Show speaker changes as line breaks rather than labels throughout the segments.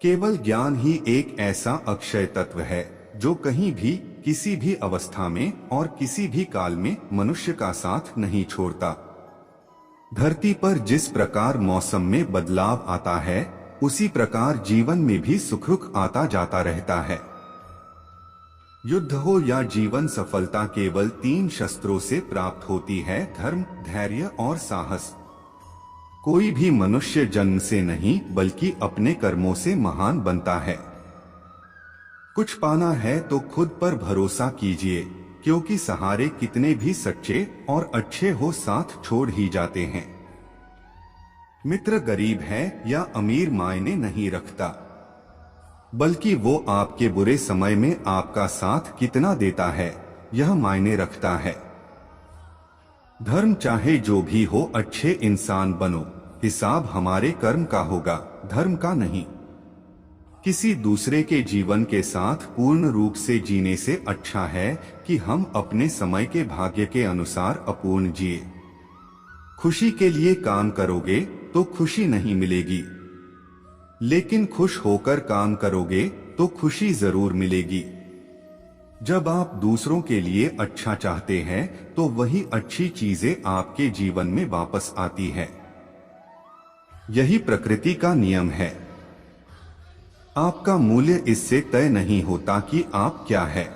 केवल ज्ञान ही एक ऐसा अक्षय तत्व है जो कहीं भी, किसी भी अवस्था में और किसी भी काल में मनुष्य का साथ नहीं छोड़ता। धरती पर जिस प्रकार मौसम में बदलाव आता है, उसी प्रकार जीवन में भी सुख दुख आता जाता रहता है। युद्ध हो या जीवन सफलता केवल 3 शस्त्रों से प्राप्त होती है: धर्म, धैर्य और साहस। कोई भी मनुष्य जन्म से नहीं बल्कि अपने कर्मों से महान बनता है। कुछ पाना है तो खुद पर भरोसा कीजिए, क्योंकि सहारे कितने भी सच्चे और अच्छे हो साथ छोड़ ही जाते हैं। मित्र गरीब है या अमीर मायने नहीं रखता, बल्कि वो आपके बुरे समय में आपका साथ कितना देता है यह मायने रखता है। धर्म चाहे जो भी हो, अच्छे इंसान बनो। हिसाब हमारे कर्म का होगा, धर्म का नहीं। किसी दूसरे के जीवन के साथ पूर्ण रूप से जीने से अच्छा है कि हम अपने समय के भाग्य के अनुसार अपूर्ण जिए। खुशी के लिए काम करोगे तो खुशी नहीं मिलेगी, लेकिन खुश होकर काम करोगे तो खुशी जरूर मिलेगी। जब आप दूसरों के लिए अच्छा चाहते हैं तो वही अच्छी चीजें आपके जीवन में वापस आती है। यही प्रकृति का नियम है। आपका मूल्य इससे तय नहीं होता कि आप क्या है,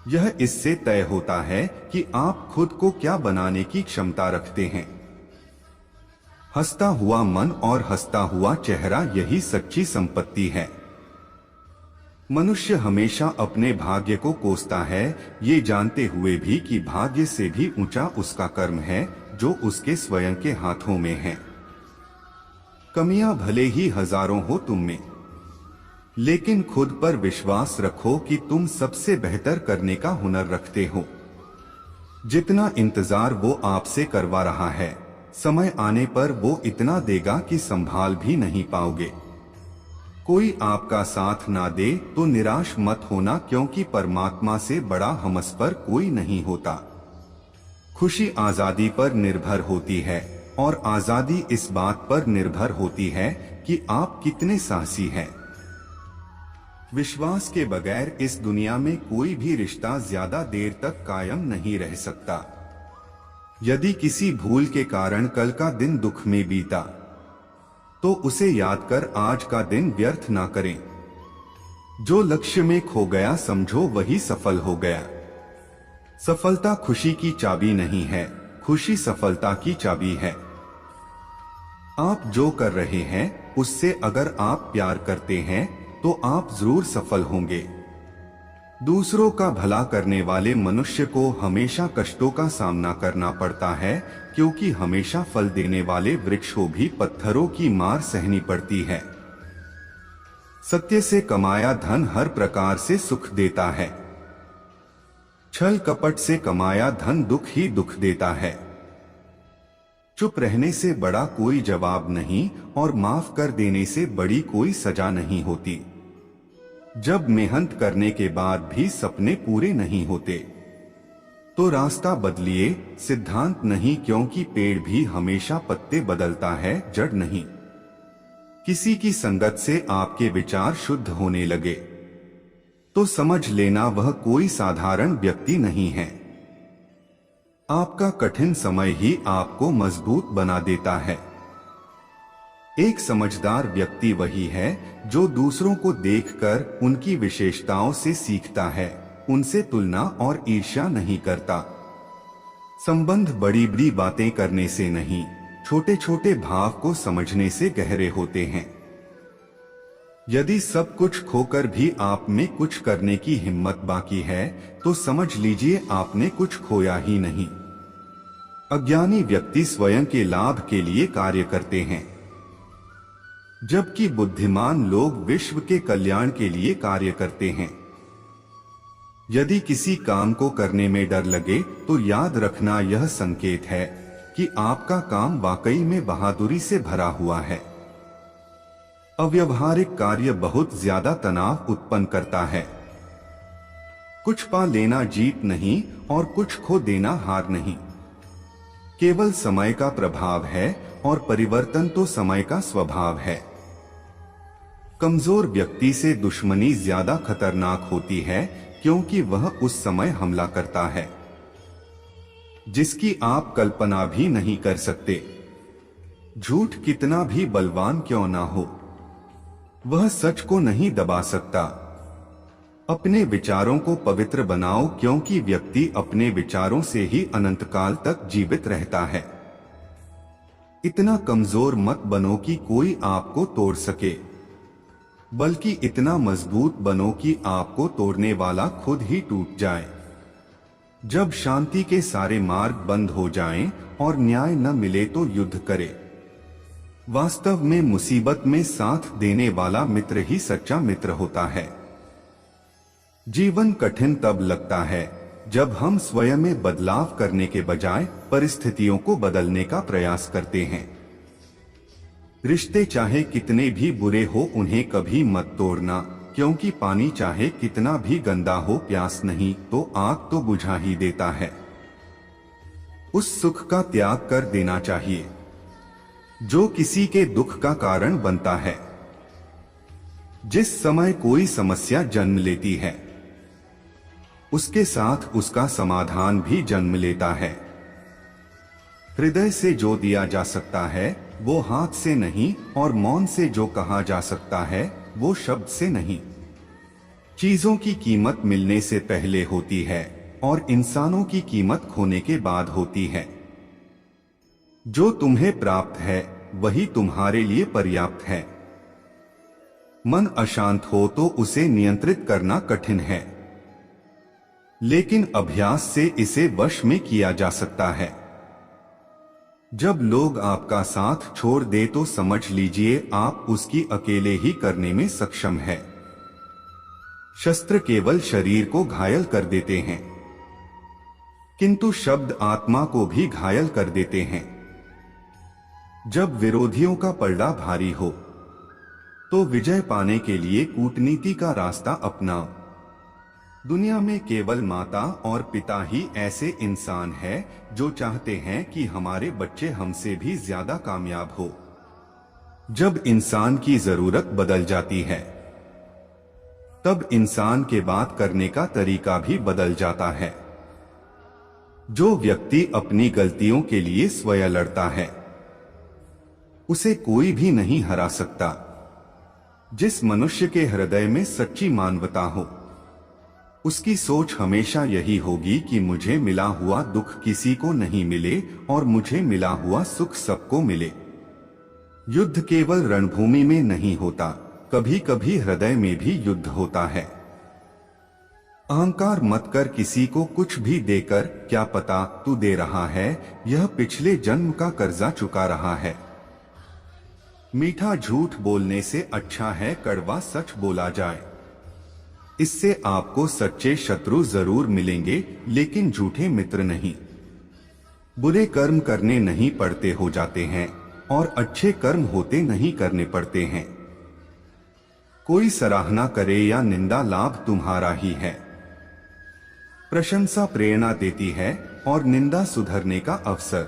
यह इससे तय होता है कि आप खुद को क्या बनाने की क्षमता रखते हैं। हंसता हुआ मन और हंसता हुआ चेहरा, यही सच्ची संपत्ति है। मनुष्य हमेशा अपने भाग्य को कोसता है, ये जानते हुए भी कि भाग्य से भी ऊंचा उसका कर्म है जो उसके स्वयं के हाथों में है। कमियां भले ही हजारों हो तुम में, लेकिन खुद पर विश्वास रखो कि तुम सबसे बेहतर करने का हुनर रखते हो। जितना इंतजार वो आपसे करवा रहा है, समय आने पर वो इतना देगा कि संभाल भी नहीं पाओगे। कोई आपका साथ ना दे तो निराश मत होना, क्योंकि परमात्मा से बड़ा हमस पर कोई नहीं होता। खुशी आजादी पर निर्भर होती है और आजादी इस बात पर निर्भर होती है कि आप कितने साहसी हैं। विश्वास के बगैर इस दुनिया में कोई भी रिश्ता ज्यादा देर तक कायम नहीं रह सकता। यदि किसी भूल के कारण कल का दिन दुख में बीता तो उसे याद कर आज का दिन व्यर्थ ना करें। जो लक्ष्य में खो गया समझो वही सफल हो गया। सफलता खुशी की चाबी नहीं है, खुशी सफलता की चाबी है। आप जो कर रहे हैं उससे अगर आप प्यार करते हैं तो आप जरूर सफल होंगे। दूसरों का भला करने वाले मनुष्य को हमेशा कष्टों का सामना करना पड़ता है, क्योंकि हमेशा फल देने वाले वृक्ष को भी पत्थरों की मार सहनी पड़ती है। सत्य से कमाया धन हर प्रकार से सुख देता है, छल कपट से कमाया धन दुख ही दुख देता है। चुप रहने से बड़ा कोई जवाब नहीं और माफ कर देने से बड़ी कोई सजा नहीं होती। जब मेहनत करने के बाद भी सपने पूरे नहीं होते तो रास्ता बदलिए, सिद्धांत नहीं, क्योंकि पेड़ भी हमेशा पत्ते बदलता है, जड़ नहीं। किसी की संगत से आपके विचार शुद्ध होने लगे तो समझ लेना वह कोई साधारण व्यक्ति नहीं है। आपका कठिन समय ही आपको मजबूत बना देता है। एक समझदार व्यक्ति वही है जो दूसरों को देखकर उनकी विशेषताओं से सीखता है, उनसे तुलना और ईर्ष्या नहीं करता। संबंध बड़ी बड़ी बातें करने से नहीं, छोटे छोटे भाव को समझने से गहरे होते हैं। यदि सब कुछ खोकर भी आप में कुछ करने की हिम्मत बाकी है तो समझ लीजिए आपने कुछ खोया ही नहीं। अज्ञानी व्यक्ति स्वयं के लाभ के लिए कार्य करते हैं, जबकि बुद्धिमान लोग विश्व के कल्याण के लिए कार्य करते हैं। यदि किसी काम को करने में डर लगे तो याद रखना यह संकेत है कि आपका काम वाकई में बहादुरी से भरा हुआ है। अव्यवहारिक कार्य बहुत ज्यादा तनाव उत्पन्न करता है। कुछ पा लेना जीत नहीं और कुछ खो देना हार नहीं। केवल समय का प्रभाव है और परिवर्तन तो समय का स्वभाव है। कमजोर व्यक्ति से दुश्मनी ज्यादा खतरनाक होती है क्योंकि वह उस समय हमला करता है जिसकी आप कल्पना भी नहीं कर सकते। झूठ कितना भी बलवान क्यों ना हो, वह सच को नहीं दबा सकता। अपने विचारों को पवित्र बनाओ क्योंकि व्यक्ति अपने विचारों से ही अनंत काल तक जीवित रहता है। इतना कमजोर मत बनो कि कोई आपको तोड़ सके, बल्कि इतना मजबूत बनो कि आपको तोड़ने वाला खुद ही टूट जाए। जब शांति के सारे मार्ग बंद हो जाएं और न्याय न मिले तो युद्ध करे। वास्तव में मुसीबत में साथ देने वाला मित्र ही सच्चा मित्र होता है। जीवन कठिन तब लगता है जब हम स्वयं में बदलाव करने के बजाय परिस्थितियों को बदलने का प्रयास करते हैं। रिश्ते चाहे कितने भी बुरे हो उन्हें कभी मत तोड़ना, क्योंकि पानी चाहे कितना भी गंदा हो प्यास नहीं तो आग तो बुझा ही देता है। उस सुख का त्याग कर देना चाहिए जो किसी के दुख का कारण बनता है। जिस समय कोई समस्या जन्म लेती है उसके साथ उसका समाधान भी जन्म लेता है। हृदय से जो दिया जा सकता है वो हाथ से नहीं, और मौन से जो कहा जा सकता है वो शब्द से नहीं। चीजों की कीमत मिलने से पहले होती है और इंसानों की कीमत खोने के बाद होती है। जो तुम्हें प्राप्त है वही तुम्हारे लिए पर्याप्त है। मन अशांत हो तो उसे नियंत्रित करना कठिन है, लेकिन अभ्यास से इसे वश में किया जा सकता है। जब लोग आपका साथ छोड़ दे तो समझ लीजिए आप उसकी अकेले ही करने में सक्षम है। शस्त्र केवल शरीर को घायल कर देते हैं, किंतु शब्द आत्मा को भी घायल कर देते हैं। जब विरोधियों का पलड़ा भारी हो तो विजय पाने के लिए कूटनीति का रास्ता अपनाओ। दुनिया में केवल माता और पिता ही ऐसे इंसान हैं जो चाहते हैं कि हमारे बच्चे हमसे भी ज्यादा कामयाब हो। जब इंसान की जरूरत बदल जाती है तब इंसान के बात करने का तरीका भी बदल जाता है। जो व्यक्ति अपनी गलतियों के लिए स्वयं लड़ता है उसे कोई भी नहीं हरा सकता। जिस मनुष्य के हृदय में सच्ची मानवता हो उसकी सोच हमेशा यही होगी कि मुझे मिला हुआ दुख किसी को नहीं मिले और मुझे मिला हुआ सुख सबको मिले। युद्ध केवल रणभूमि में नहीं होता, कभी कभी हृदय में भी युद्ध होता है। अहंकार मत कर किसी को कुछ भी देकर, क्या पता तू दे रहा है यह पिछले जन्म का कर्जा चुका रहा है। मीठा झूठ बोलने से अच्छा है कड़वा सच बोला जाए। इससे आपको सच्चे शत्रु जरूर मिलेंगे लेकिन झूठे मित्र नहीं। बुरे कर्म करने नहीं पड़ते हो जाते हैं और अच्छे कर्म होते नहीं करने पड़ते हैं। कोई सराहना करे या निंदा लाभ तुम्हारा ही है। प्रशंसा प्रेरणा देती है और निंदा सुधरने का अवसर।